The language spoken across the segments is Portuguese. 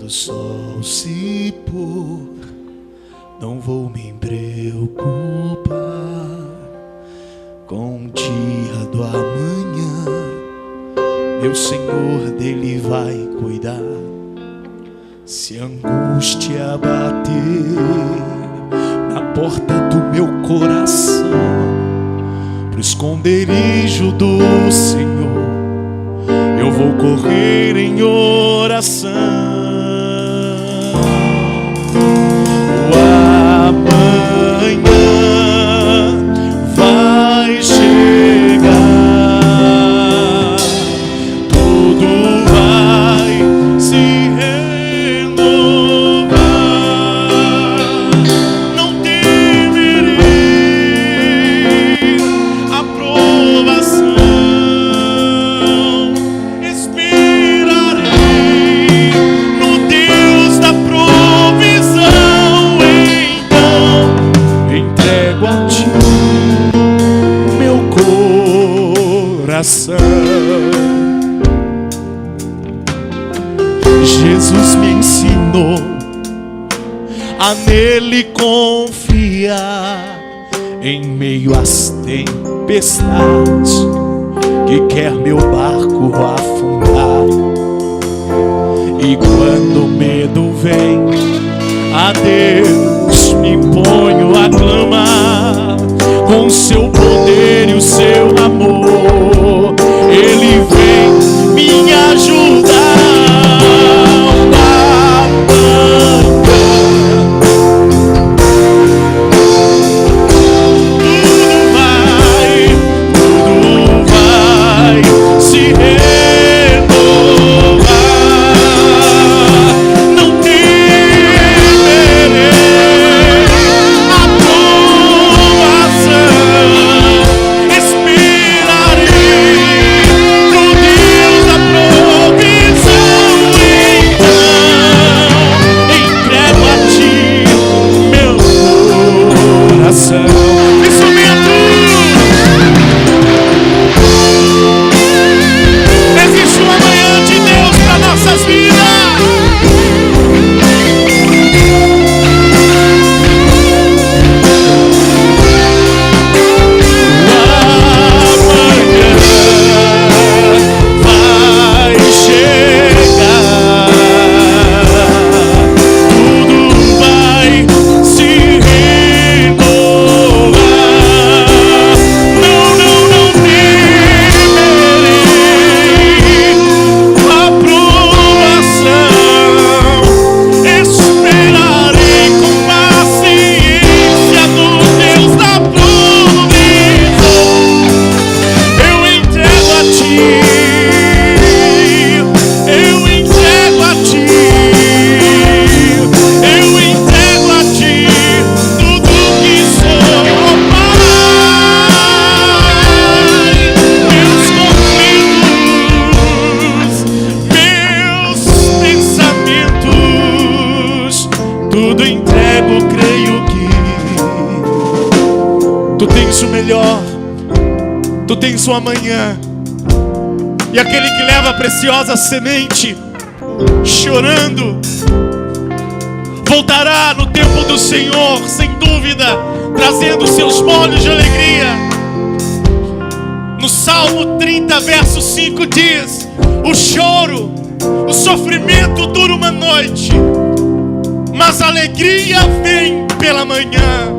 o sol se pôr, não vou me preocupar com o dia do amanhã. Meu Senhor dele vai cuidar. Se a angústia bater na porta do meu coração, pro esconderijo do Senhor eu vou correr em oração. O amanhã vai chegar, tudo vai se renovar. Não temerei a provação, esperarei no Deus da provisão. Então entrego a ti meu coração. Jesus me ensinou a nele confiar em meio às tempestades que quer meu barco afundar. E quando o medo vem, a Deus me ponho a clamar. Com seu poder e o seu amor, ele vem me ajudar. Tudo entrego, creio que tu tens o melhor, tu tens o amanhã. E aquele que leva a preciosa semente, chorando, voltará no tempo do Senhor, sem dúvida, trazendo seus molhos de alegria. No Salmo 30, verso 5 diz: o choro, o sofrimento dura uma noite, mas a alegria vem pela manhã.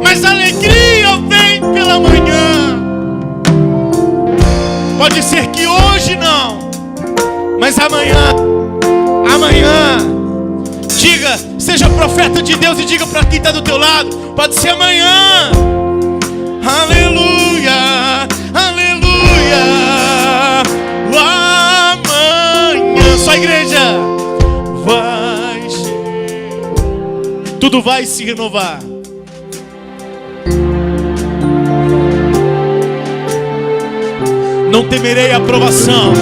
Mas a alegria vem pela manhã. Pode ser que hoje não, mas amanhã. Diga, seja profeta de Deus e diga para quem está do teu lado: pode ser amanhã. Aleluia, aleluia. O amanhã, só a igreja vai, tudo vai se renovar. Não temerei a aprovação.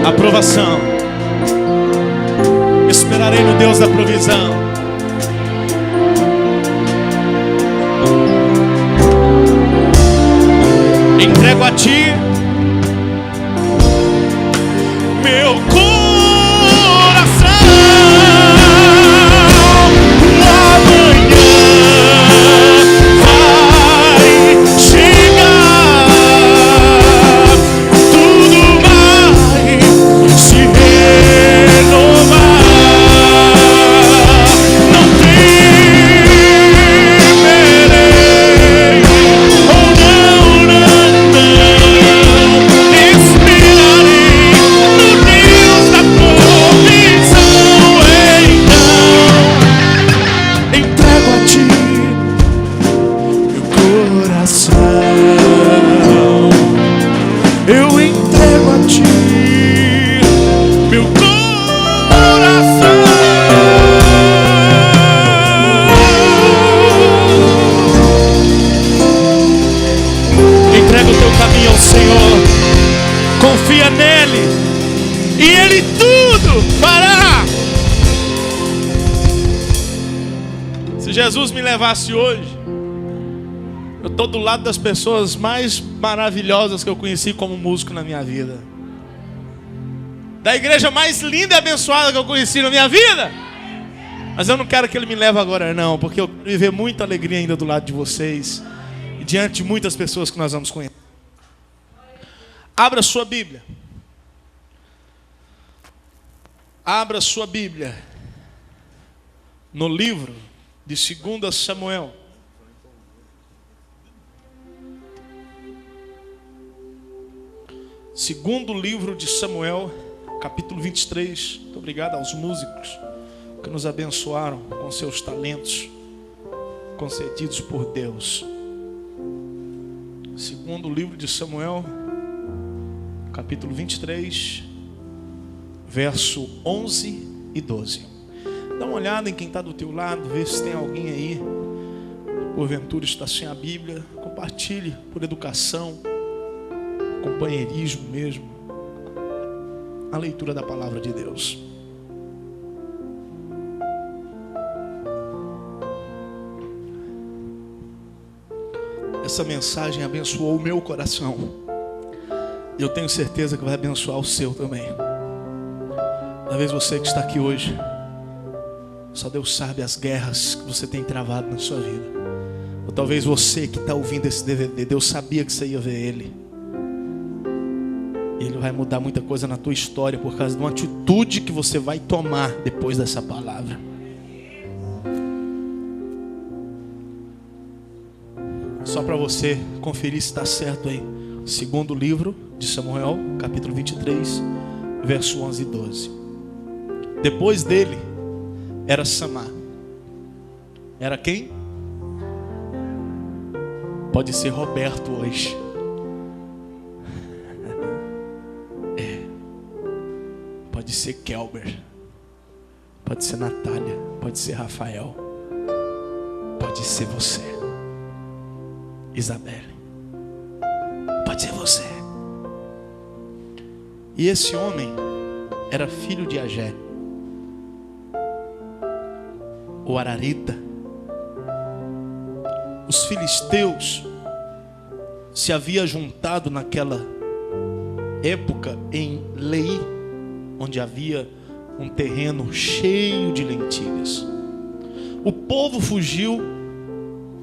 Aprovação. Esperarei no Deus da provisão. Entrego a ti confia nele e ele tudo fará. Se Jesus me levasse hoje, eu estou do lado das pessoas mais maravilhosas que eu conheci como músico na minha vida, da igreja mais linda e abençoada que eu conheci na minha vida. Mas eu não quero que ele me leve agora não, porque eu quero viver muita alegria ainda do lado de vocês e diante de muitas pessoas que nós vamos conhecer. Abra sua Bíblia. Abra sua Bíblia no livro de 2 Samuel. Segundo livro de Samuel, capítulo 23. Muito obrigado aos músicos que nos abençoaram com seus talentos concedidos por Deus. Segundo livro de Samuel, capítulo 23, verso 11 e 12. Dá uma olhada em quem está do teu lado, vê se tem alguém aí, porventura está sem a Bíblia. Compartilhe por educação, companheirismo mesmo, a leitura da palavra de Deus. Essa mensagem abençoou o meu coração. E eu tenho certeza que vai abençoar o seu também. Talvez você que está aqui hoje, só Deus sabe as guerras que você tem travado na sua vida. Ou talvez você que está ouvindo esse DVD, Deus sabia que você ia ver ele. E ele vai mudar muita coisa na tua história por causa de uma atitude que você vai tomar depois dessa palavra. Só para você conferir se está certo aí. Segundo livro de Samuel, capítulo 23, verso 11 e 12. Depois dele era Samá. Era quem? Pode ser Roberto hoje. Pode ser Kelber. Pode ser Natália. Pode ser Rafael. Pode ser você, Isabelle. Pode ser você. E esse homem era filho de Agé, o Ararita. Os filisteus se haviam juntado naquela época em Lei, onde havia um terreno cheio de lentilhas. O povo fugiu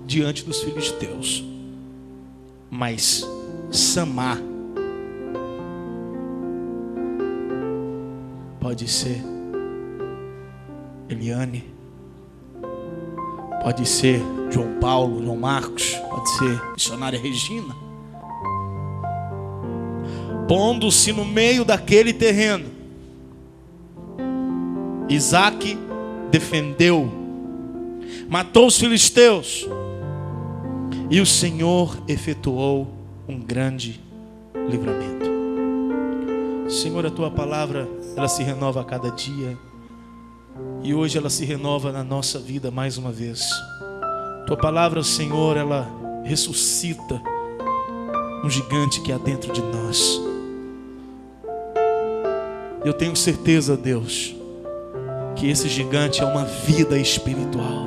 diante dos filisteus, mas Samá, pode ser Eliane, pode ser João Paulo, João Marcos, pode ser missionária Regina, pondo-se no meio daquele terreno, Isaac defendeu, matou os filisteus, e o Senhor efetuou um grande livramento. Senhor, a tua palavra, ela se renova a cada dia, e hoje ela se renova na nossa vida mais uma vez. Tua palavra, Senhor, ela ressuscita um gigante que há dentro de nós. Eu tenho certeza, Deus, que esse gigante é uma vida espiritual,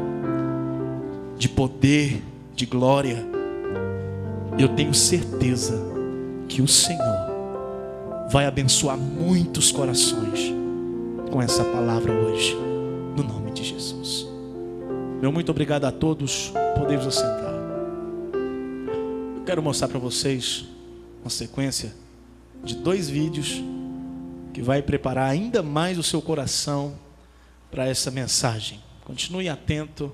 de poder, de glória. Eu tenho certeza que o Senhor vai abençoar muitos corações com essa palavra hoje, no nome de Jesus. Meu muito obrigado a todos. Podemos assentar. Eu quero mostrar para vocês uma sequência de 2 vídeos que vai preparar ainda mais o seu coração para essa mensagem. Continue atento,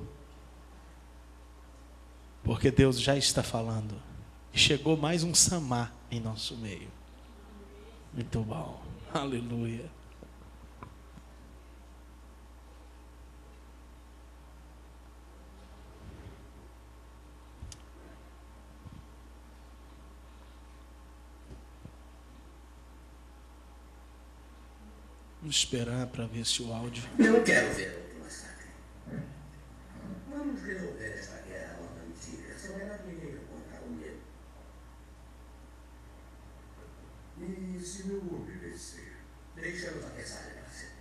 porque Deus já está falando. E chegou mais um Samá em nosso meio. Muito bom. Aleluia. Vamos esperar para ver se o áudio... Eu quero ver outro massacre. Vamos resolver esta guerra logo antiga. Só era primeiro contra o medo. se não obedecer. Deixamos a pesada para sempre.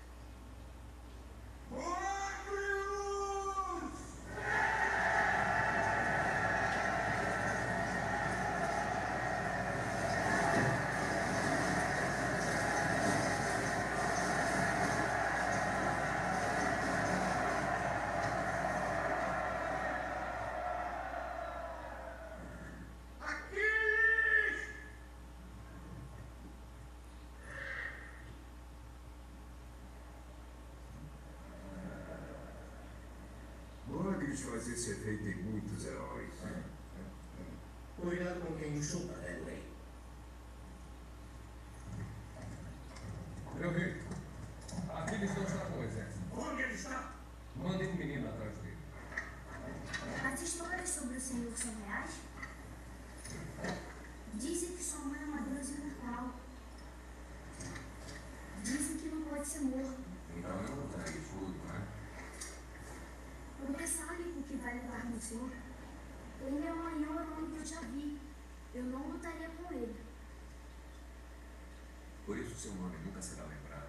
Milagres faz esse efeito em muitos heróis. Cuidado com quem chupa, Henry. Meu rei, Aquiles não está com o exército. Onde ele está? Mandem um menino atrás dele. As histórias sobre o Senhor são reais? Dizem que sua mãe é uma deusa imortal. Dizem que não pode ser morto. Então eu não traí tudo, né? Porque sabe o que vai levar no Senhor? Ele é o maior homem que eu já vi. Eu não lutaria com ele. Por isso seu nome nunca será lembrado.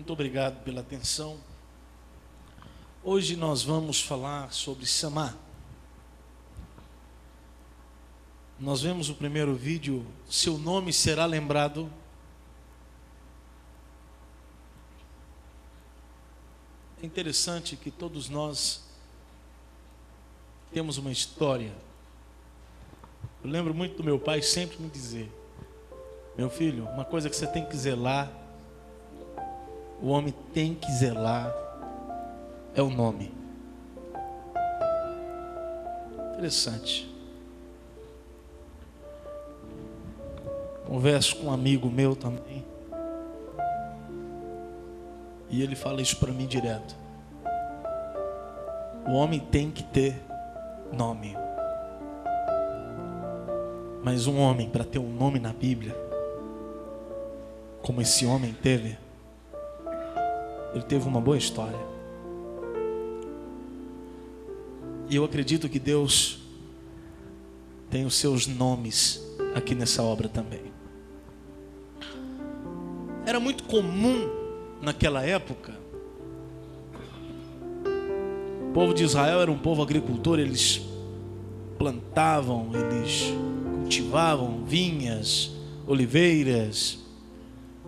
Muito obrigado pela atenção. Hoje nós vamos falar sobre Samá. Nós vemos o primeiro vídeo, seu nome será lembrado. É interessante que todos nós temos uma história. Eu lembro muito do meu pai sempre me dizer: meu filho, uma coisa que você tem que zelar, o homem tem que zelar, é o nome. Interessante. Converso com um amigo meu também, e ele fala isso para mim direto: o homem tem que ter nome. Mas um homem, para ter um nome na Bíblia, como esse homem teve, ele teve uma boa história. E eu acredito que Deus tem os seus nomes aqui nessa obra também. Era muito comum naquela época. O povo de Israel era um povo agricultor, eles plantavam, eles cultivavam vinhas, oliveiras,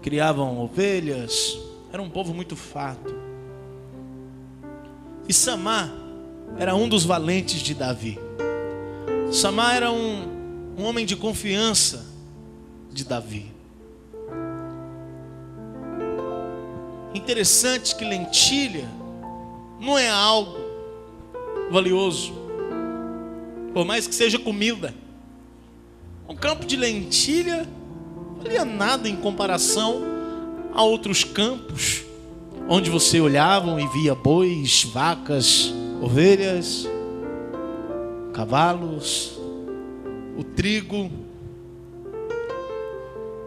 criavam ovelhas. Era um povo muito farto. E Samá era um dos valentes de Davi. Samá era um homem de confiança de Davi. Interessante que lentilha não é algo valioso, por mais que seja comida. Um campo de lentilha não valia nada em comparação a outros campos, onde você olhava e via bois, vacas, ovelhas, cavalos, o trigo,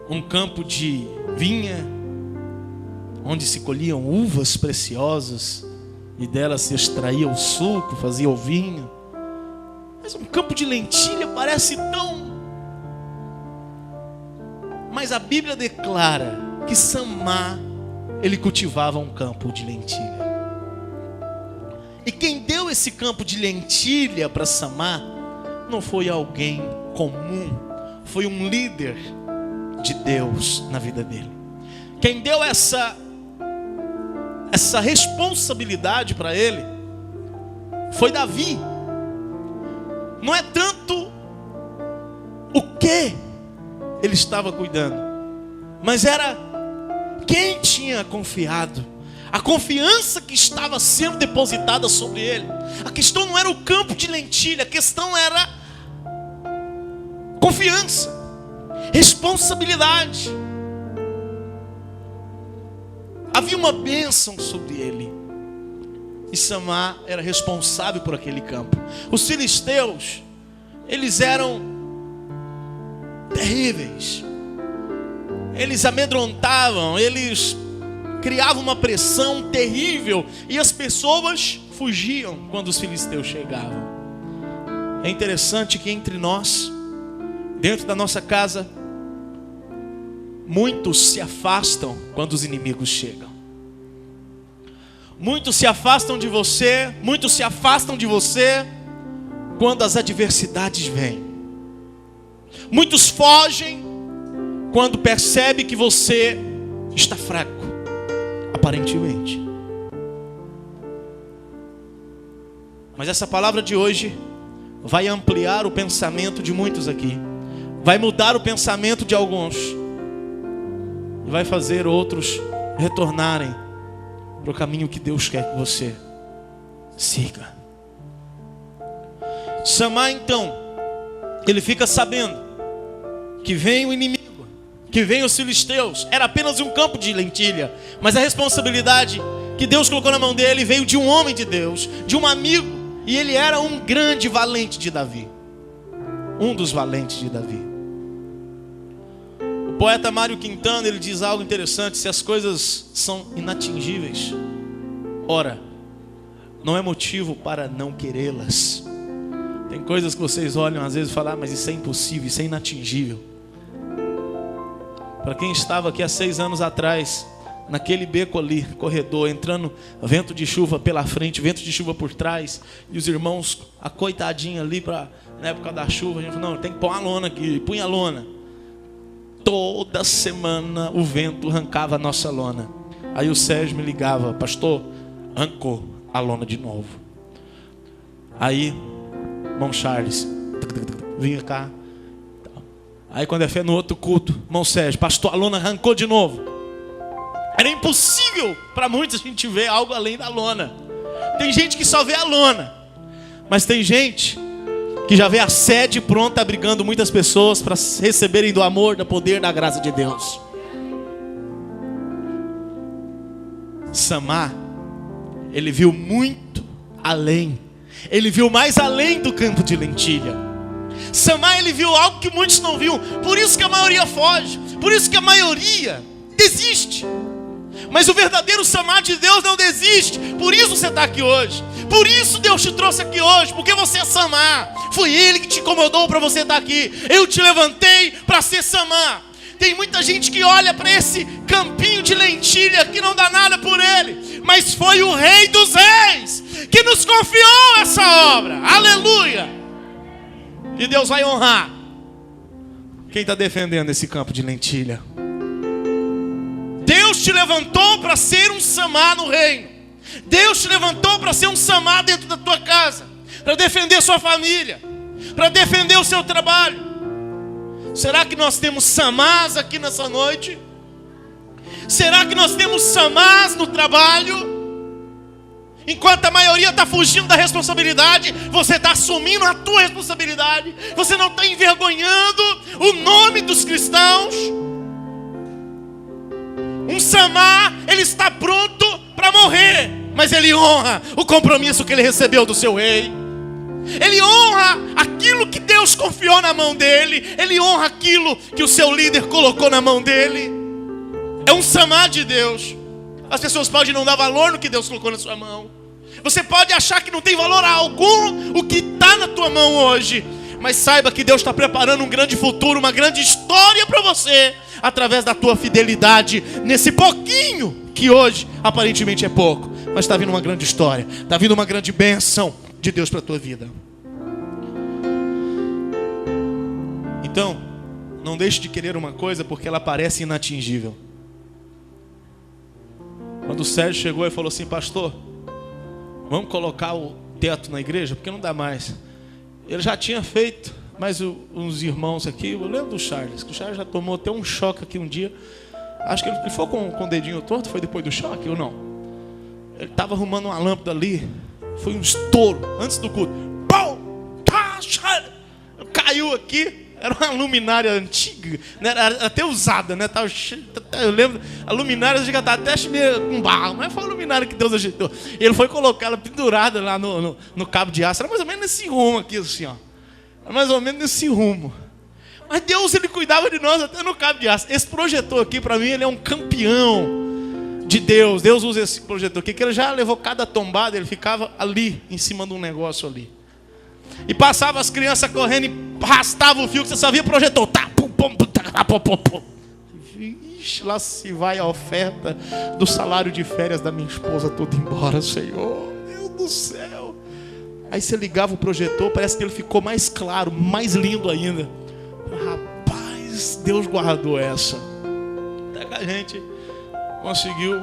um campo de vinha, onde se colhiam uvas preciosas e delas se extraía o suco, fazia o vinho. Mas um campo de lentilha parece tão... Mas a Bíblia declara que Samá, ele cultivava um campo de lentilha. E quem deu esse campo de lentilha para Samá não foi alguém comum, foi um líder de Deus na vida dele. Quem deu essa responsabilidade para ele foi Davi. Não é tanto o que ele estava cuidando, mas era quem tinha confiado, a confiança que estava sendo depositada sobre ele. A questão não era o campo de lentilha, a questão era confiança, responsabilidade. Havia uma bênção sobre ele, e Samá era responsável por aquele campo. Os filisteus, eles eram terríveis, eles amedrontavam, eles criavam uma pressão terrível, e as pessoas fugiam quando os filisteus chegavam. É interessante que entre nós, dentro da nossa casa, muitos se afastam quando os inimigos chegam. Muitos se afastam de você, muitos se afastam de você quando as adversidades vêm. Muitos fogem quando percebe que você está fraco, aparentemente. Mas essa palavra de hoje vai ampliar o pensamento de muitos aqui, vai mudar o pensamento de alguns, e vai fazer outros retornarem para o caminho que Deus quer que você siga. Samá, então, ele fica sabendo que vem o inimigo, que vem os filisteus. Era apenas um campo de lentilha, mas a responsabilidade que Deus colocou na mão dele veio de um homem de Deus, de um amigo, e ele era um grande valente de Davi, um dos valentes de Davi. O poeta Mário Quintana, ele diz algo interessante: se as coisas são inatingíveis, ora, não é motivo para não querê-las. Tem coisas que vocês olham às vezes e falam: mas isso é impossível, isso é inatingível. Para quem estava aqui há 6 anos atrás, naquele beco ali, corredor, entrando vento de chuva pela frente, vento de chuva por trás, e os irmãos, a coitadinha ali, na época da chuva, a gente falou, não, tem que pôr uma lona aqui, punha a lona. Toda semana o vento arrancava a nossa lona. Aí o Sérgio me ligava, pastor, arrancou a lona de novo. Aí, irmão Charles, vinha cá. Aí quando é fé no outro culto, irmão Sérgio, pastor, a lona arrancou de novo. Era impossível para muitos a gente ver algo além da lona. Tem gente que só vê a lona, mas tem gente que já vê a sede pronta, abrigando muitas pessoas para receberem do amor, do poder, da graça de Deus. Samar, ele viu muito além. Ele viu mais além do campo de lentilha. Samar, ele viu algo que muitos não viam. Por isso que a maioria foge. Por isso que a maioria desiste. Mas o verdadeiro Samar de Deus não desiste. Por isso você está aqui hoje. Por isso Deus te trouxe aqui hoje. Porque você é Samar. Foi Ele que te incomodou para você estar aqui. Eu te levantei para ser Samar. Tem muita gente que olha para esse campinho de lentilha que não dá nada por ele. Mas foi o Rei dos Reis que nos confiou essa obra. Aleluia. E Deus vai honrar quem está defendendo esse campo de lentilha. Deus te levantou para ser um Samar no reino. Deus te levantou para ser um Samar dentro da tua casa, para defender sua família, para defender o seu trabalho. Será que nós temos Samars aqui nessa noite? Será que nós temos Samars no trabalho? Enquanto a maioria está fugindo da responsabilidade, você está assumindo a tua responsabilidade. Você não está envergonhando o nome dos cristãos. Um Samar, ele está pronto para morrer, mas ele honra o compromisso que ele recebeu do seu rei. Ele honra aquilo que Deus confiou na mão dele. Ele honra aquilo que o seu líder colocou na mão dele. É um Samar de Deus. As pessoas podem não dar valor no que Deus colocou na sua mão. Você pode achar que não tem valor algum o que está na tua mão hoje. Mas saiba que Deus está preparando um grande futuro, uma grande história para você, através da tua fidelidade nesse pouquinho que hoje aparentemente é pouco, mas está vindo uma grande história, está vindo uma grande bênção de Deus para a tua vida. Então, não deixe de querer uma coisa porque ela parece inatingível. Quando o Sérgio chegou e falou assim, pastor, vamos colocar o teto na igreja, porque não dá mais. Ele já tinha feito, mas uns irmãos aqui, eu lembro do Charles, que o Charles já tomou até um choque aqui um dia. Acho que ele foi com o dedinho torto, foi depois do choque ou não? Ele estava arrumando uma lâmpada ali, foi um estouro, antes do culto. Pum! Caiu aqui, era uma luminária antiga, né? Era até usada, né? Eu lembro, a luminária já estava até meio com barro, mas foi a luminária que Deus ajeitou. Ele foi colocar ela pendurada lá no cabo de aço, era mais ou menos nesse rumo aqui, assim, ó. Era mais ou menos nesse rumo. Mas Deus, Ele cuidava de nós até no cabo de aço. Esse projetor aqui, para mim, ele é um campeão de Deus. Deus usa esse projetor aqui, que ele já levou cada tombada, ele ficava ali, em cima de um negócio ali. E passava as crianças correndo e arrastava o fio, que você só via projetor. Tá, pum, pum, tá, pum, pum, pum. Ixi, lá se vai a oferta do salário de férias da minha esposa toda embora, Senhor. Meu Deus do céu. Aí você ligava o projetor, parece que ele ficou mais claro, mais lindo ainda. Rapaz, Deus guardou essa. Até que a gente conseguiu.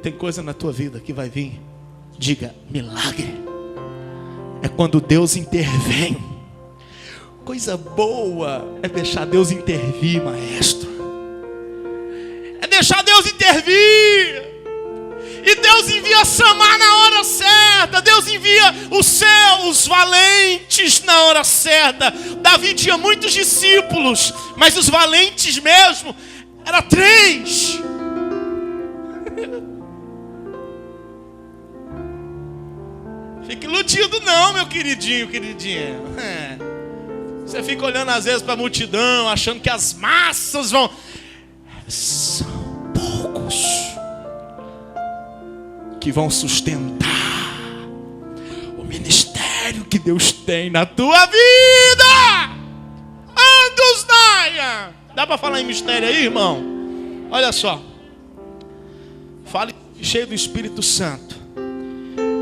Tem coisa na tua vida que vai vir. Diga, milagre. É quando Deus intervém. Coisa boa é deixar Deus intervir, maestro. É deixar Deus intervir. E Deus envia Samar na hora certa. Deus envia os valentes na hora certa. Davi tinha muitos discípulos, mas os valentes mesmo eram 3. Fique iludido não, meu queridinho, queridinha. Você fica olhando às vezes para a multidão, achando que as massas vão... São poucos que vão sustentar o ministério que Deus tem na tua vida. Andus Naia. Dá para falar em mistério aí, irmão? Olha só. Fale cheio do Espírito Santo.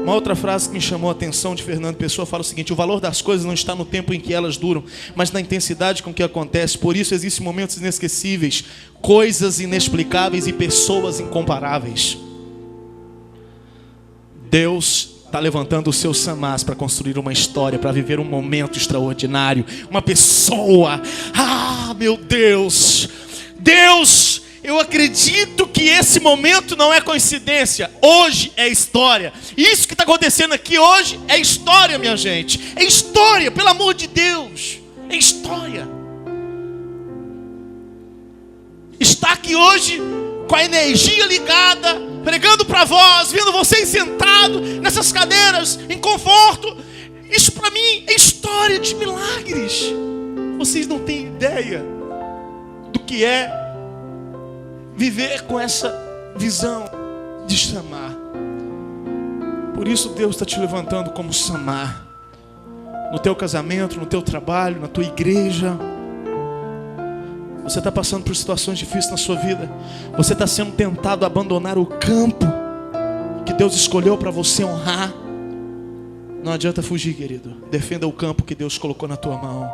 Uma outra frase que me chamou a atenção de Fernando Pessoa fala o seguinte: o valor das coisas não está no tempo em que elas duram, mas na intensidade com que acontece. Por isso existem momentos inesquecíveis, coisas inexplicáveis e pessoas incomparáveis. Deus está levantando os seus samás para construir uma história, para viver um momento extraordinário. Uma pessoa, meu Deus, Deus, eu acredito que esse momento não é coincidência. Hoje é história. Isso que está acontecendo aqui hoje é história, minha gente. É história, pelo amor de Deus. É história. Está aqui hoje com a energia ligada, pregando para vós, vendo vocês sentados nessas cadeiras, em conforto. Isso para mim é história de milagres. Vocês não têm ideia do que é viver com essa visão de Samar. Por isso Deus está te levantando como Samar. No teu casamento, no teu trabalho, na tua igreja. Você está passando por situações difíceis na sua vida. Você está sendo tentado a abandonar o campo que Deus escolheu para você honrar. Não adianta fugir, querido. Defenda o campo que Deus colocou na tua mão.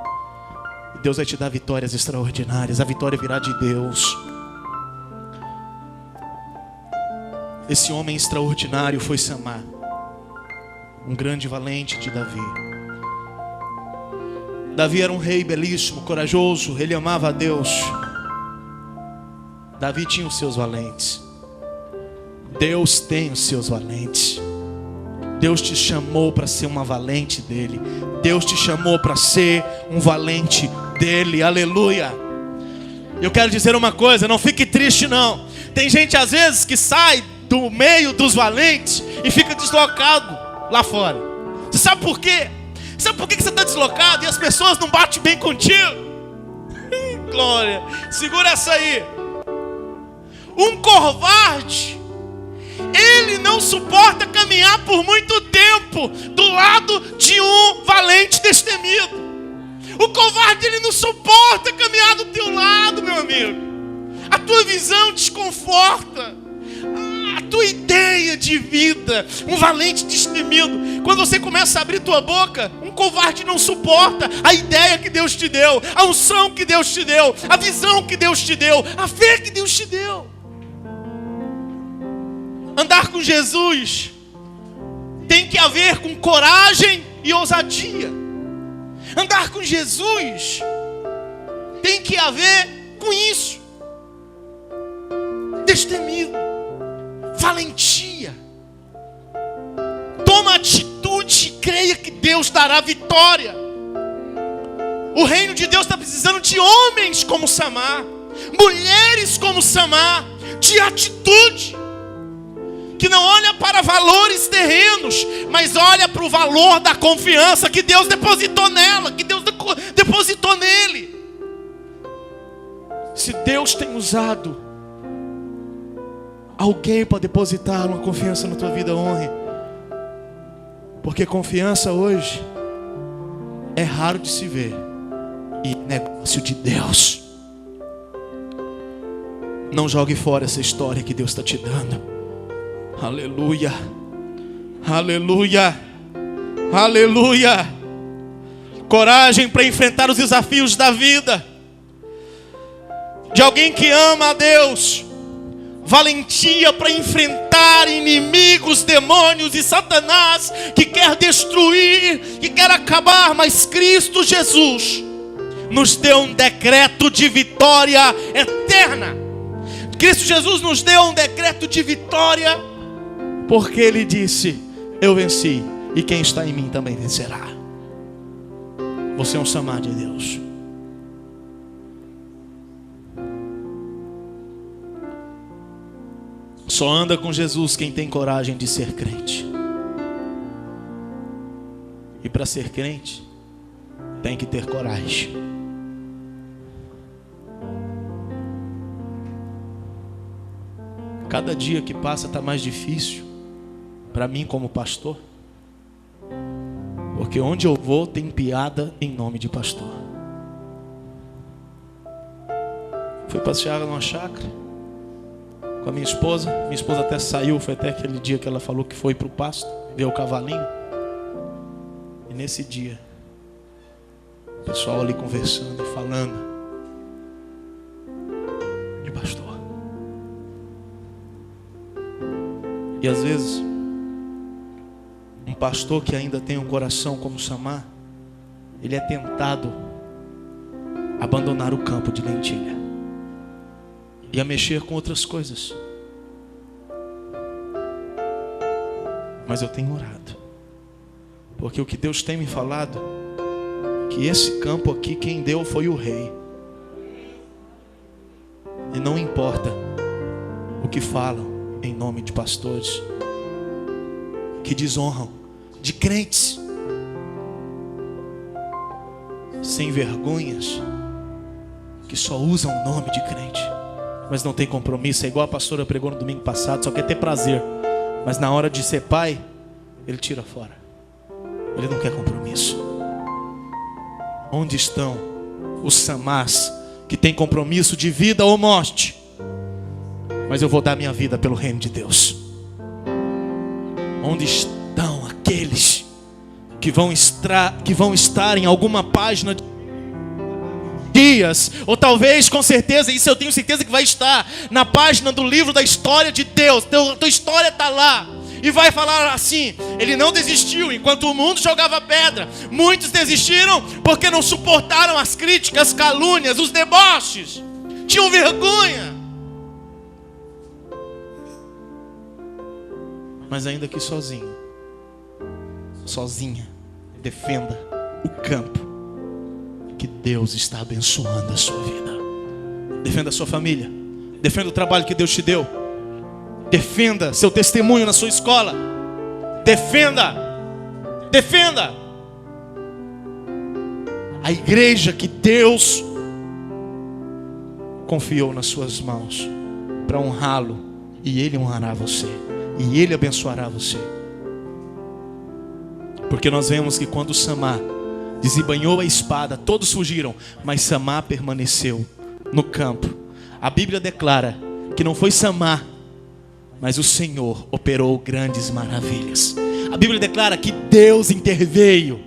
E Deus vai te dar vitórias extraordinárias. A vitória virá de Deus. Esse homem extraordinário foi Samar, um grande valente de Davi. Davi era um rei belíssimo, corajoso, ele amava a Deus. Davi tinha os seus valentes. Deus tem os seus valentes. Deus te chamou para ser uma valente dele. Deus te chamou para ser um valente dele. Aleluia. Eu quero dizer uma coisa, não fique triste não. Tem gente às vezes que sai do meio dos valentes e fica deslocado lá fora. Você sabe por quê? Sabe por que você está deslocado e as pessoas não batem bem contigo? Glória, segura essa aí. Um covarde, ele não suporta caminhar por muito tempo do lado de um valente destemido. O covarde, ele não suporta caminhar do teu lado, meu amigo. A tua visão desconforta a tua ideia de vida. Um valente destemido, quando você começa a abrir tua boca, um covarde não suporta a ideia que Deus te deu, a unção que Deus te deu, a visão que Deus te deu, a fé que Deus te deu. Andar com Jesus tem que haver com coragem e ousadia. Andar com Jesus tem que haver com isso. Destemido, valentia. Toma atitude e creia que Deus dará vitória. O reino de Deus está precisando de homens como Samar, mulheres como Samar, de atitude, que não olha para valores terrenos, mas olha para o valor da confiança que Deus depositou nela, que Deus depositou nele. Se Deus tem usado alguém para depositar uma confiança na tua vida, honre. Porque confiança hoje é raro de se ver, e negócio de Deus. Não jogue fora essa história que Deus está te dando. Aleluia, aleluia, aleluia. Coragem para enfrentar os desafios da vida, de alguém que ama a Deus. Valentia para enfrentar inimigos, demônios e Satanás que quer destruir, que quer acabar. Mas Cristo Jesus nos deu um decreto de vitória eterna. Cristo Jesus nos deu um decreto de vitória, porque Ele disse: eu venci, e quem está em mim também vencerá. Você é um Samar de Deus. Só anda com Jesus quem tem coragem de ser crente. E para ser crente, tem que ter coragem. Cada dia que passa está mais difícil para mim como pastor, porque onde eu vou tem piada em nome de pastor. Fui passear numa chácara, com a minha esposa. Minha esposa até saiu, foi até aquele dia que ela falou que foi para o pasto ver o cavalinho. E nesse dia, o pessoal ali conversando e falando de pastor. E às vezes, um pastor que ainda tem um coração como Samar, ele é tentado a abandonar o campo de lentilha e a mexer com outras coisas. Mas eu tenho orado, porque o que Deus tem me falado, que esse campo aqui quem deu foi o rei. E não importa o que falam em nome de pastores que desonram, de crentes sem vergonhas, que só usam o nome de crente, mas não tem compromisso. É igual a pastora pregou no domingo passado, só quer ter prazer, mas na hora de ser pai, ele tira fora. Ele não quer compromisso. Onde estão os Samás que têm compromisso de vida ou morte? Mas eu vou dar minha vida pelo reino de Deus. Onde estão aqueles que vão estar em alguma página de dias, ou talvez, com certeza, isso eu tenho certeza que vai estar na página do livro da história de Deus. Tua história está lá. E vai falar assim: ele não desistiu enquanto o mundo jogava pedra. Muitos desistiram porque não suportaram as críticas, as calúnias, os deboches. Tinham vergonha. Mas ainda que sozinha, defenda o campo que Deus está abençoando a sua vida. Defenda a sua família. Defenda o trabalho que Deus te deu. Defenda seu testemunho na sua escola. Defenda a igreja que Deus confiou nas suas mãos para honrá-lo, e Ele honrará você, e Ele abençoará você. Porque nós vemos que quando Samar desembanhou a espada, todos fugiram, mas Samar permaneceu no campo. A Bíblia declara que não foi Samar, mas o Senhor operou grandes maravilhas. A Bíblia declara que Deus interveio.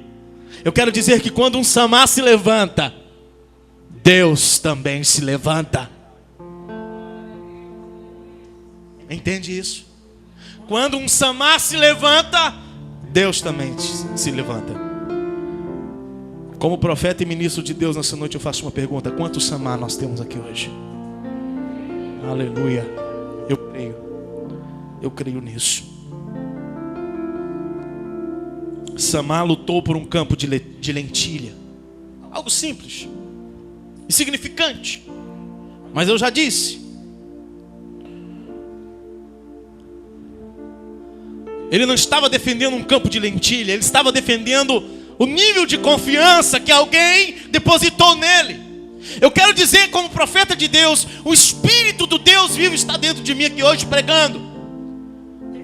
Eu quero dizer que quando um Samar se levanta, Deus também se levanta. Entende isso? Quando um Samar se levanta, Deus também se levanta. Como profeta e ministro de Deus, nessa noite eu faço uma pergunta: quantos Samar nós temos aqui hoje? Aleluia. Eu creio nisso. Samar lutou por um campo de lentilha. Algo simples, insignificante. Mas eu já disse, ele não estava defendendo um campo de lentilha, ele estava defendendo o nível de confiança que alguém depositou nele. Eu quero dizer, como profeta de Deus, o Espírito do Deus vivo está dentro de mim aqui hoje pregando.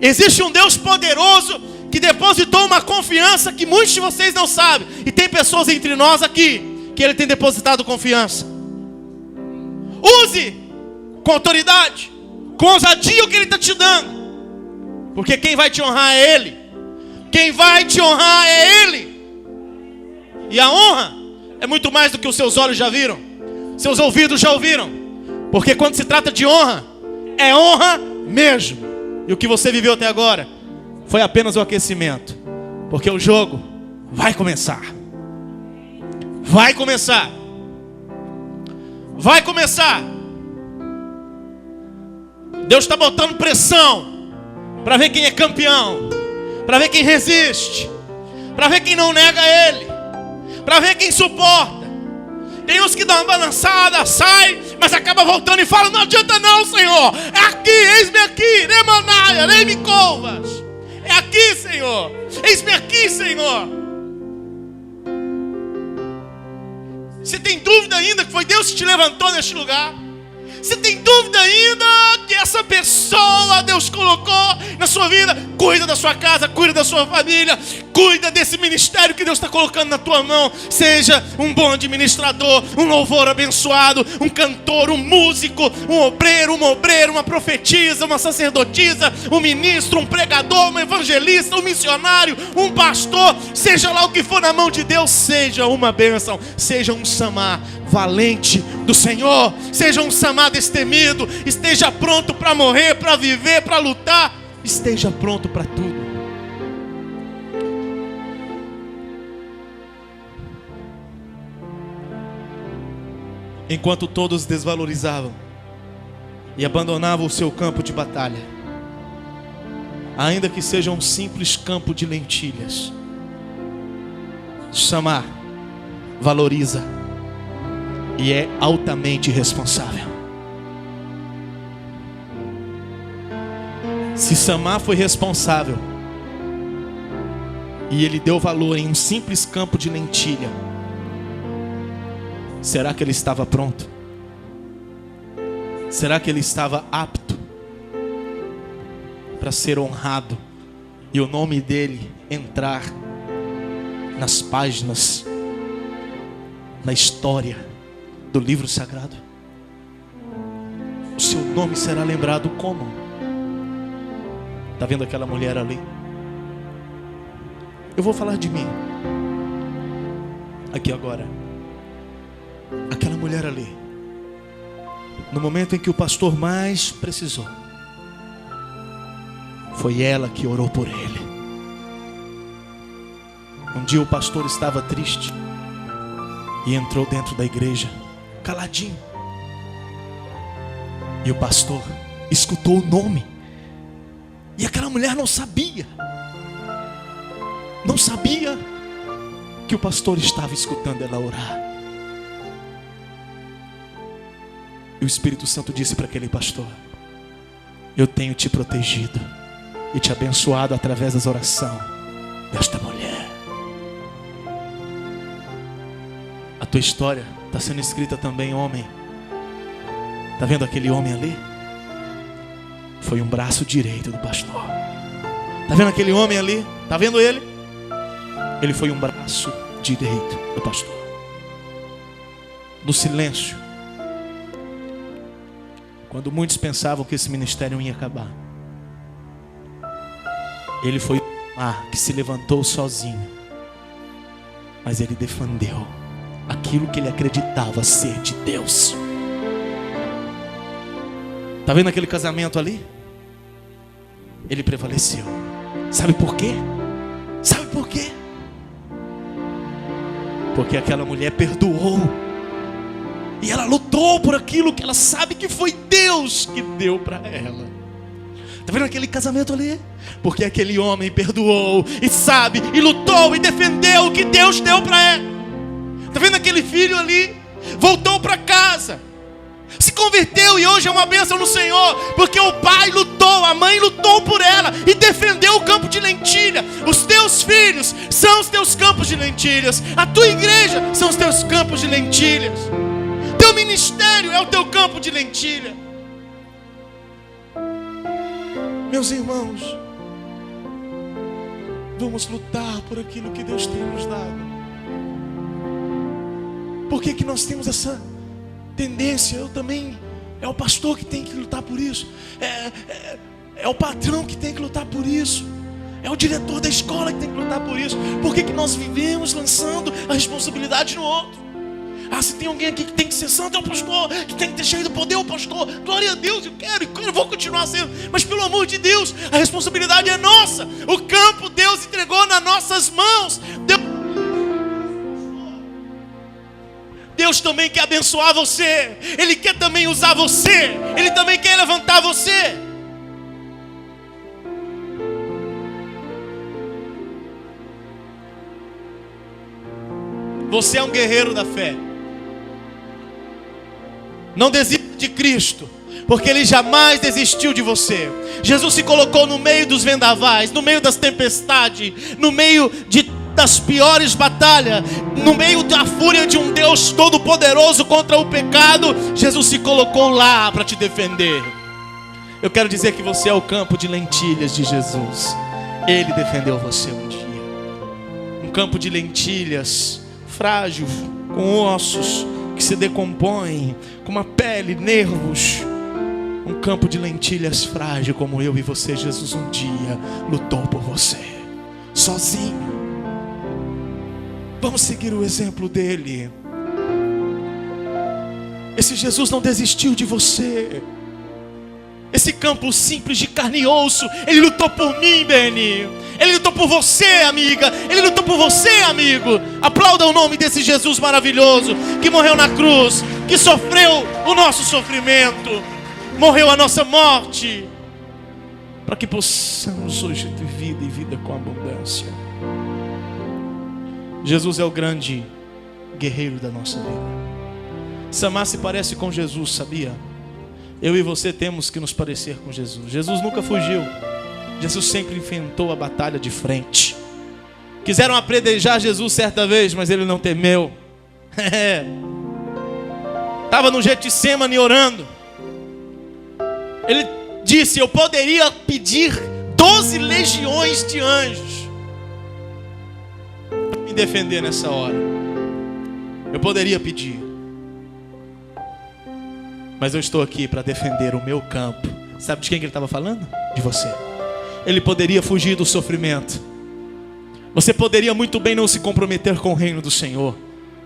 Existe um Deus poderoso que depositou uma confiança que muitos de vocês não sabem. E tem pessoas entre nós aqui que Ele tem depositado confiança. Use com autoridade, com ousadia o que Ele está te dando. Porque quem vai te honrar é Ele. Quem vai te honrar é Ele. E a honra é muito mais do que os seus olhos já viram, seus ouvidos já ouviram. Porque quando se trata de honra, é honra mesmo. E o que você viveu até agora foi apenas o aquecimento. Porque o jogo vai começar. Vai começar. Vai começar. Deus está botando pressão para ver quem é campeão, para ver quem resiste, para ver quem não nega Ele, para ver quem suporta. Tem uns que dão uma balançada, sai, mas acaba voltando e fala: não adianta não, Senhor. É aqui, eis-me aqui, Remanaia, nem me covas. É aqui, Senhor. Eis-me aqui, Senhor. Você tem dúvida ainda que foi Deus que te levantou neste lugar? Você tem dúvida ainda que essa pessoa Deus colocou na sua vida? Cuida da sua casa, cuida da sua família, cuida desse ministério que Deus está colocando na tua mão. Seja um bom administrador, um louvor abençoado, um cantor, um músico, um obreiro, uma obreira, uma profetisa, uma sacerdotisa, um ministro, um pregador, um evangelista, um missionário, um pastor. Seja lá o que for na mão de Deus, seja uma bênção, seja um Samar valente do Senhor, seja um Samar destemido, esteja pronto para morrer, para viver, para lutar, esteja pronto para tudo. Enquanto todos desvalorizavam e abandonavam o seu campo de batalha, ainda que seja um simples campo de lentilhas, Samar valoriza e é altamente responsável. Se Samar foi responsável e ele deu valor em um simples campo de lentilha, será que ele estava pronto? Será que ele estava apto para ser honrado e o nome dele entrar nas páginas, na história do livro sagrado? O seu nome será lembrado como? Está vendo aquela mulher ali? Eu vou falar de mim aqui agora. Aquela mulher ali, no momento em que o pastor mais precisou, foi ela que orou por ele. Um dia o pastor estava triste e entrou dentro da igreja, caladinho. E o pastor escutou o nome. E aquela mulher não sabia que o pastor estava escutando ela orar. E o Espírito Santo disse para aquele pastor: eu tenho te protegido e te abençoado através das orações desta mulher. A tua história está sendo escrita também, homem. Está vendo aquele homem ali? Foi um braço direito do pastor. Está vendo aquele homem ali? Está vendo ele? Ele foi um braço direito do pastor. No silêncio, quando muitos pensavam que esse ministério ia acabar, ele foi o mar que se levantou sozinho, mas ele defendeu aquilo que ele acreditava ser de Deus. Está vendo aquele casamento ali? Ele prevaleceu. Sabe por quê? Sabe por quê? Porque aquela mulher perdoou. E ela lutou por aquilo que ela sabe que foi Deus que deu para ela. Está vendo aquele casamento ali? Porque aquele homem perdoou e sabe, e lutou e defendeu o que Deus deu para ela. Está vendo aquele filho ali? Voltou para casa, se converteu e hoje é uma bênção no Senhor, porque o pai lutou, a mãe lutou por ela e defendeu o campo de lentilha. Os teus filhos são os teus campos de lentilhas. A tua igreja são os teus campos de lentilhas. Teu ministério é o teu campo de lentilha. Meus irmãos, vamos lutar por aquilo que Deus tem nos dado. Por que nós temos essa tendência? Eu também. É o pastor que tem que lutar por isso. É o patrão que tem que lutar por isso. É o diretor da escola que tem que lutar por isso. Por que nós vivemos lançando a responsabilidade no outro? Ah, se tem alguém aqui que tem que ser santo, é o pastor. Que tem que ter cheio do poder, é o pastor. Glória a Deus, eu vou continuar sendo. Mas pelo amor de Deus, a responsabilidade é nossa. O campo Deus entregou nas nossas mãos. Deus também quer abençoar você. Ele quer também usar você. Ele também quer levantar você. Você é um guerreiro da fé. Não desista de Cristo, porque Ele jamais desistiu de você. Jesus se colocou no meio dos vendavais, no meio das tempestades, no meio de das piores batalhas, no meio da fúria de um Deus todo-poderoso contra o pecado, Jesus se colocou lá para te defender. Eu quero dizer que você é o campo de lentilhas de Jesus. Ele defendeu você um dia. Um campo de lentilhas frágil, com ossos que se decompõem, com uma pele, nervos. Um campo de lentilhas frágil como eu e você. Jesus um dia lutou por você, sozinho. Vamos seguir o exemplo dele. Esse Jesus não desistiu de você. Esse campo simples de carne e osso, ele lutou por mim, Beni. Ele lutou por você, amiga. Ele lutou por você, amigo. Aplauda o nome desse Jesus maravilhoso, que morreu na cruz, que sofreu o nosso sofrimento, morreu a nossa morte, para que possamos hoje ter vida e vida com abundância. Jesus é o grande guerreiro da nossa vida. Samar se parece com Jesus, sabia? Eu e você temos que nos parecer com Jesus. Jesus nunca fugiu. Jesus sempre enfrentou a batalha de frente. Quiseram apedrejar Jesus certa vez, mas ele não temeu. Estava no Getsemane orando. Ele disse: eu poderia pedir 12 legiões de anjos para me defender nessa hora. Eu poderia pedir, mas eu estou aqui para defender o meu campo. Sabe de quem que ele estava falando? De você. Ele poderia fugir do sofrimento. Você poderia muito bem não se comprometer com o reino do Senhor.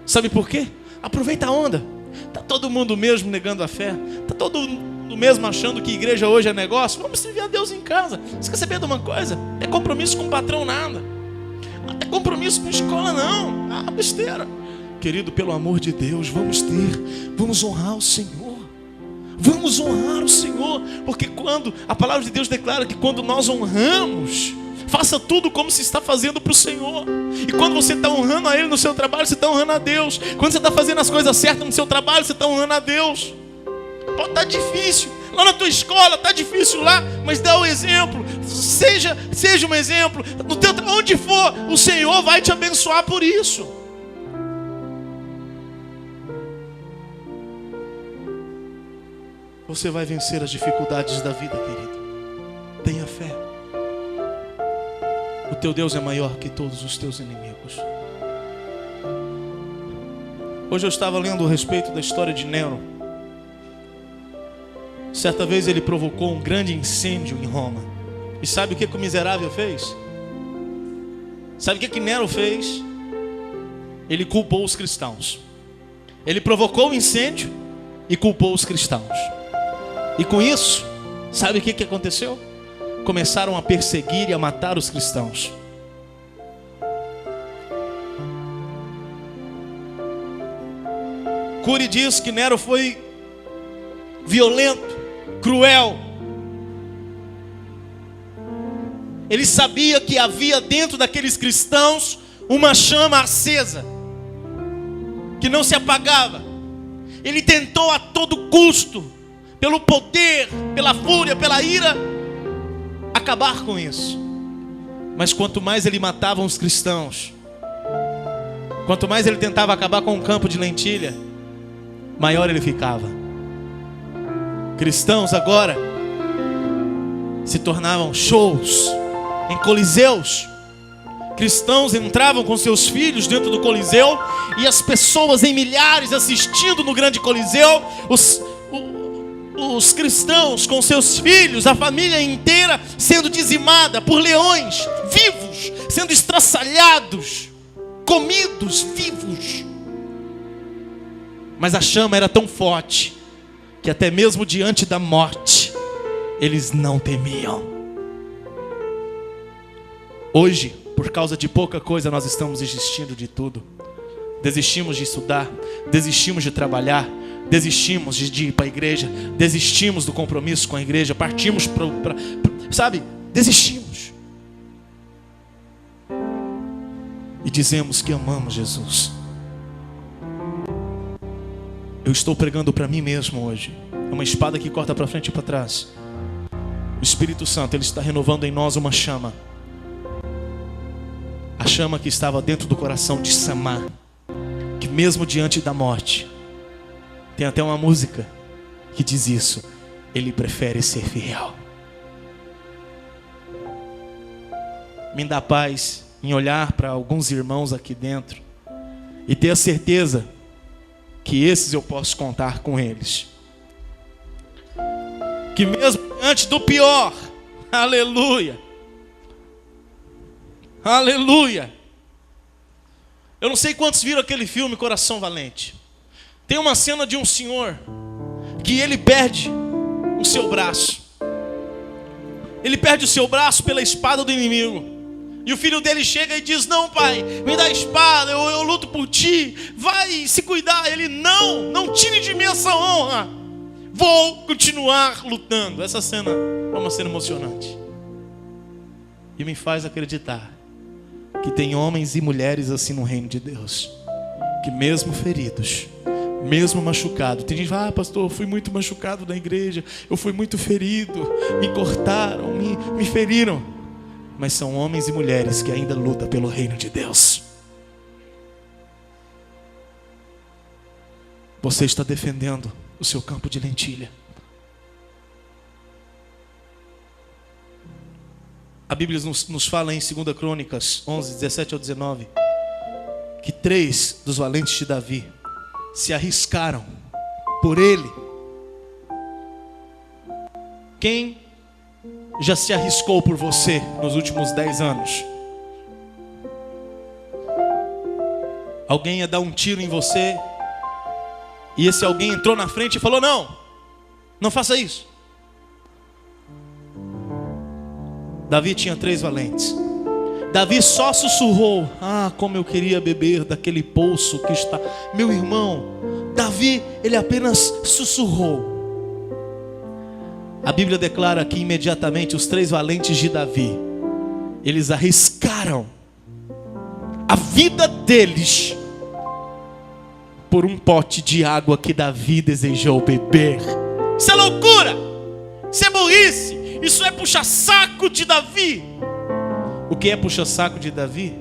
Sabe por quê? Aproveita a onda. Está todo mundo mesmo negando a fé. Está todo mundo mesmo achando que igreja hoje é negócio. Vamos servir a Deus em casa. Você quer saber de uma coisa? É compromisso com o patrão nada. Até compromisso com escola não. Ah, besteira. Querido, pelo amor de Deus, vamos honrar o Senhor. Vamos honrar o Senhor, porque quando a palavra de Deus declara que quando nós honramos, faça tudo como se está fazendo para o Senhor. E quando você está honrando a Ele no seu trabalho, você está honrando a Deus. Quando você está fazendo as coisas certas no seu trabalho, você está honrando a Deus. Pode estar difícil, lá na tua escola está difícil lá, mas dá o exemplo. Seja um exemplo. Onde for, o Senhor vai te abençoar por isso. Você vai vencer as dificuldades da vida, querido. Tenha fé. O teu Deus é maior que todos os teus inimigos. Hoje eu estava lendo a respeito da história de Nero. Certa vez ele provocou um grande incêndio em Roma. E sabe o que o miserável fez? Sabe o que Nero fez? Ele culpou os cristãos. Ele provocou o incêndio e culpou os cristãos. E com isso, sabe o que aconteceu? Começaram a perseguir e a matar os cristãos. Cury diz que Nero foi violento, cruel. Ele sabia que havia dentro daqueles cristãos uma chama acesa, que não se apagava. Ele tentou a todo custo, pelo poder, pela fúria, pela ira, acabar com isso. Mas quanto mais ele matava os cristãos, quanto mais ele tentava acabar com o campo de lentilha, maior ele ficava. Cristãos agora se tornavam shows em coliseus. Cristãos entravam com seus filhos dentro do coliseu, e as pessoas em milhares assistindo no grande coliseu, os cristãos com seus filhos, a família inteira sendo dizimada por leões vivos, sendo estraçalhados, comidos vivos. Mas a chama era tão forte que até mesmo diante da morte eles não temiam. Hoje, por causa de pouca coisa, nós estamos desistindo de tudo. Desistimos de estudar, desistimos de trabalhar, desistimos de ir para a igreja, desistimos do compromisso com a igreja, partimos sabe, desistimos. E dizemos que amamos Jesus. Eu estou pregando para mim mesmo hoje. É uma espada que corta para frente e para trás. O Espírito Santo, Ele está renovando em nós uma chama. a chama que estava dentro do coração de Samar, que mesmo diante da morte, tem até uma música que diz isso, ele prefere ser fiel. Me dá paz em olhar para alguns irmãos aqui dentro e ter a certeza que esses eu posso contar com eles. Que mesmo diante do pior, aleluia, aleluia. Eu não sei quantos viram aquele filme Coração Valente. Tem uma cena de um senhor que ele perde o seu braço. Ele perde o seu braço pela espada do inimigo. E o filho dele chega e diz: não, pai, me dá a espada, eu luto por ti, vai se cuidar. Ele: não tire de mim essa honra, vou continuar lutando. Essa cena é uma cena emocionante e me faz acreditar que tem homens e mulheres assim no reino de Deus, que mesmo feridos, mesmo machucado, tem gente que fala: pastor, eu fui muito machucado na igreja, eu fui muito ferido, me cortaram, me feriram. Mas são homens e mulheres que ainda lutam pelo reino de Deus. Você está defendendo o seu campo de lentilha. A Bíblia nos fala em 2 Crônicas 11, 17 ao 19, que 3 dos valentes de Davi se arriscaram por ele. Quem já se arriscou por você nos últimos 10 anos? Alguém ia dar um tiro em você e esse alguém entrou na frente e falou: não faça isso. Davi tinha 3 valentes. Davi só sussurrou: como eu queria beber daquele poço que está... Meu irmão, Davi, ele apenas sussurrou. A Bíblia declara que imediatamente os 3 valentes de Davi, eles arriscaram a vida deles por um pote de água que Davi desejou beber. Isso é loucura, isso é burrice, isso é puxa-saco de Davi. O que é puxa-saco de Davi?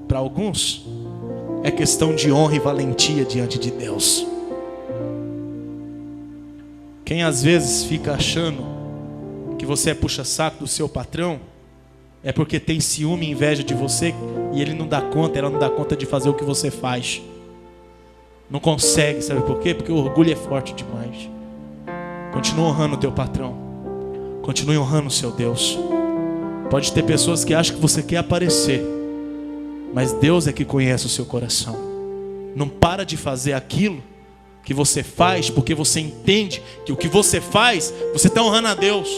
Para alguns é questão de honra e valentia diante de Deus. Quem às vezes fica achando que você é puxa-saco do seu patrão, é porque tem ciúme e inveja de você e ele não dá conta, ela não dá conta de fazer o que você faz. Não consegue, sabe por quê? Porque o orgulho é forte demais. Continua honrando o teu patrão, continue honrando o seu Deus. Pode ter pessoas que acham que você quer aparecer, mas Deus é que conhece o seu coração. Não para de fazer aquilo que você faz, porque você entende que o que você faz, você está honrando a Deus.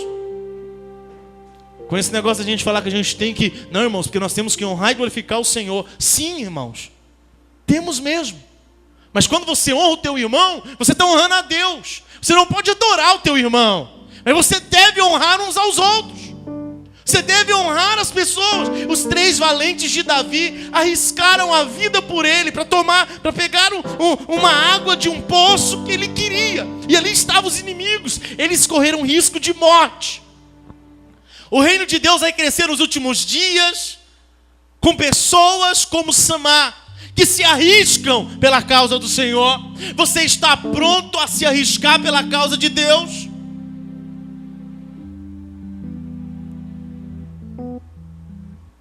Com esse negócio a gente falar que a gente tem que... Não, irmãos, porque nós temos que honrar e glorificar o Senhor. Sim, irmãos, temos mesmo. Mas quando você honra o teu irmão, você está honrando a Deus. Você não pode adorar o teu irmão, mas você deve honrar uns aos outros. Você deve honrar as pessoas. Os 3 valentes de Davi arriscaram a vida por ele, para pegar uma água de um poço que ele queria. E ali estavam os inimigos. Eles correram risco de morte. O reino de Deus vai crescer nos últimos dias com pessoas como Samar, que se arriscam pela causa do Senhor. Você está pronto a se arriscar pela causa de Deus?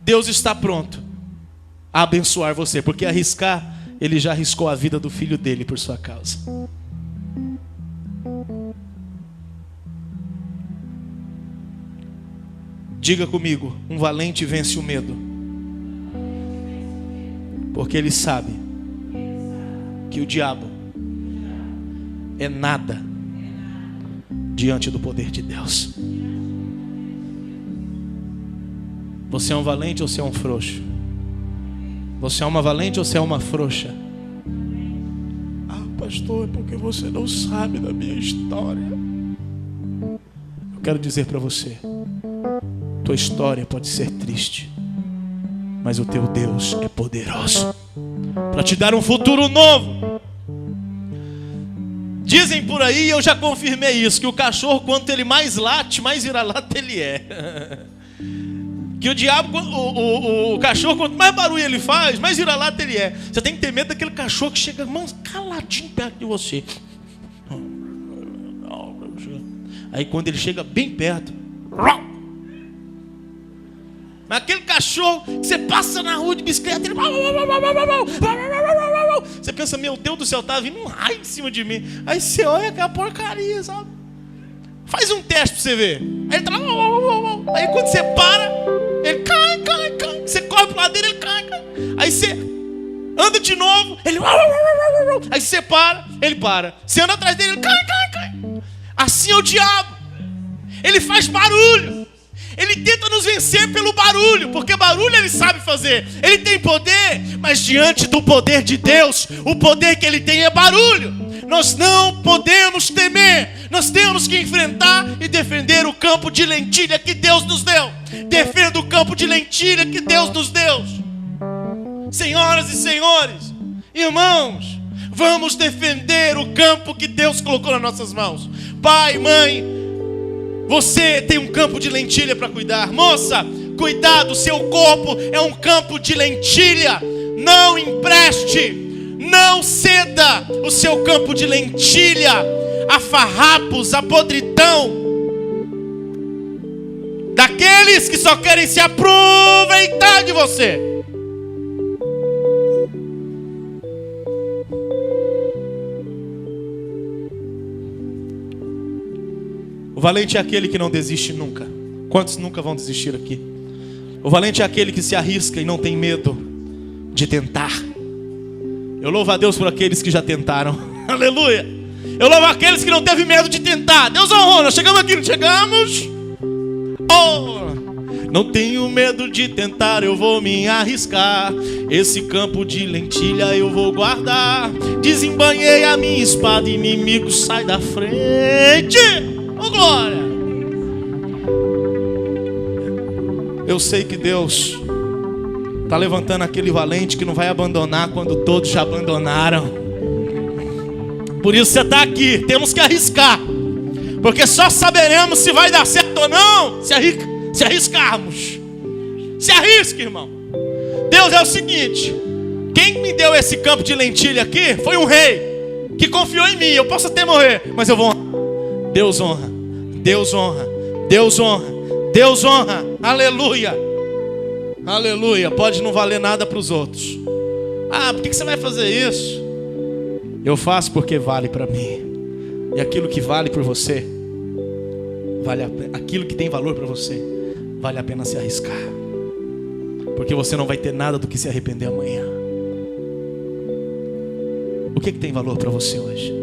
Deus está pronto a abençoar você, porque arriscar, Ele já arriscou a vida do filho dele por sua causa. Diga comigo: um valente vence o medo, porque ele sabe que o diabo é nada diante do poder de Deus. Você é um valente ou você é um frouxo? Você é uma valente ou você é uma frouxa? Pastor, é porque você não sabe da minha história. Eu quero dizer para você: tua história pode ser triste, mas o teu Deus é poderoso para te dar um futuro novo. Dizem por aí, eu já confirmei isso, que o cachorro, quanto ele mais late, mais vira-lata ele é. Que o diabo, o cachorro, quanto mais barulho ele faz, mais vira-lata ele é. Você tem que ter medo daquele cachorro que chega caladinho perto de você. Aí quando ele chega bem perto, mas aquele cachorro que você passa na rua de bicicleta, ele... Você pensa, meu Deus do céu, tá vindo um raio em cima de mim. Aí você olha aquela porcaria, sabe? Faz um teste pra você ver. Aí ele tá lá. Aí quando você para, ele cai. Você corre pro lado dele, ele cai. Aí você anda de novo, ele... Aí você para, ele para. Você anda atrás dele, ele cai. Assim é o diabo. Ele faz barulho. Ele tenta nos vencer pelo barulho, porque barulho ele sabe fazer. Ele tem poder, mas diante do poder de Deus, o poder que ele tem é barulho. Nós não podemos temer. Nós temos que enfrentar e defender o campo de lentilha que Deus nos deu. Defenda o campo de lentilha que Deus nos deu. Senhoras e senhores, irmãos, vamos defender o campo que Deus colocou nas nossas mãos. Pai, mãe, você tem um campo de lentilha para cuidar. Moça, cuidado, seu corpo é um campo de lentilha. Não empreste, não ceda o seu campo de lentilha a farrapos, a podridão daqueles que só querem se aproveitar de você. O valente é aquele que não desiste nunca. Quantos nunca vão desistir aqui? O valente é aquele que se arrisca e não tem medo de tentar. Eu louvo a Deus por aqueles que já tentaram. Aleluia. Eu louvo aqueles que não teve medo de tentar. Deus honrou. Nós chegamos aqui, não chegamos? Oh, não tenho medo de tentar, eu vou me arriscar. Esse campo de lentilha eu vou guardar. Desembanhei a minha espada, inimigo sai da frente. Oh, glória! Eu sei que Deus está levantando aquele valente que não vai abandonar quando todos já abandonaram. Por isso você está aqui. Temos que arriscar, porque só saberemos se vai dar certo ou não se arriscarmos. Se arrisque, irmão. Deus é o seguinte: quem me deu esse campo de lentilha aqui foi um rei que confiou em mim. Eu posso até morrer, mas eu vou honrar. Deus honra, Deus honra, Deus honra, Deus honra. Aleluia, aleluia. Pode não valer nada para os outros. Ah, por que você vai fazer isso? Eu faço porque vale para mim. E aquilo que vale por você, vale a pena. Aquilo que tem valor para você, vale a pena se arriscar, porque você não vai ter nada do que se arrepender amanhã. O que tem valor para você hoje?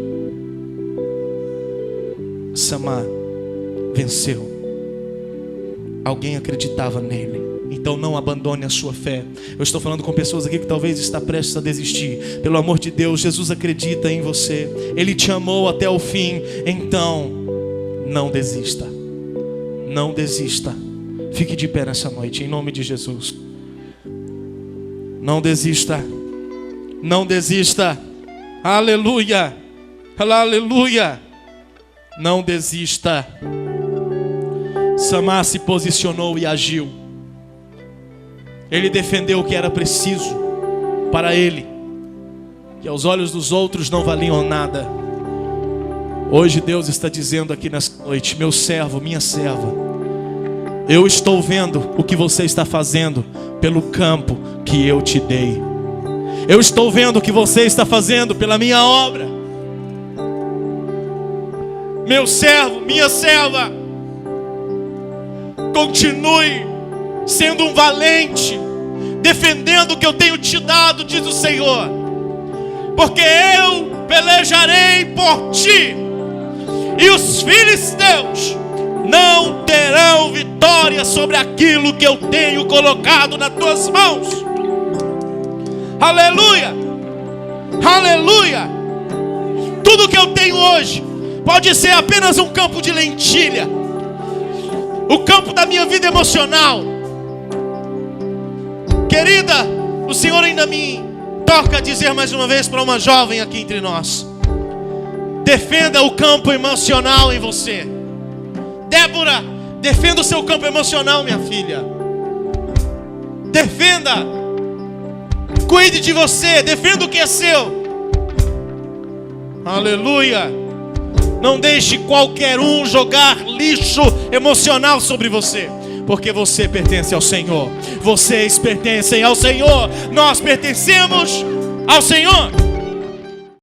Samar venceu. Alguém acreditava nele. Então não abandone a sua fé. Eu estou falando com pessoas aqui que talvez está prestes a desistir. Pelo amor de Deus, Jesus acredita em você. Ele te amou até o fim. Então não desista. Não desista. Fique de pé nessa noite, em nome de Jesus. Não desista. Não desista. Aleluia. Aleluia. Não desista. Samar se posicionou e agiu. Ele defendeu o que era preciso para ele, que aos olhos dos outros não valiam nada. Hoje Deus está dizendo aqui nessa noite: meu servo, minha serva, eu estou vendo o que você está fazendo pelo campo que eu te dei. Eu estou vendo o que você está fazendo pela minha obra. Meu servo, minha serva, continue sendo um valente, defendendo o que eu tenho te dado, diz o Senhor, porque eu pelejarei por ti, e os filisteus não terão vitória sobre aquilo que eu tenho colocado nas tuas mãos. Aleluia, aleluia. Tudo que eu tenho hoje pode ser apenas um campo de lentilha, o campo da minha vida emocional. Querida, o Senhor ainda me toca dizer mais uma vez para uma jovem aqui entre nós: defenda o campo emocional em você. Débora, defenda o seu campo emocional, minha filha. Defenda. Cuide de você. Defenda o que é seu. Aleluia. Não deixe qualquer um jogar lixo emocional sobre você, porque você pertence ao Senhor. Vocês pertencem ao Senhor. Nós pertencemos ao Senhor.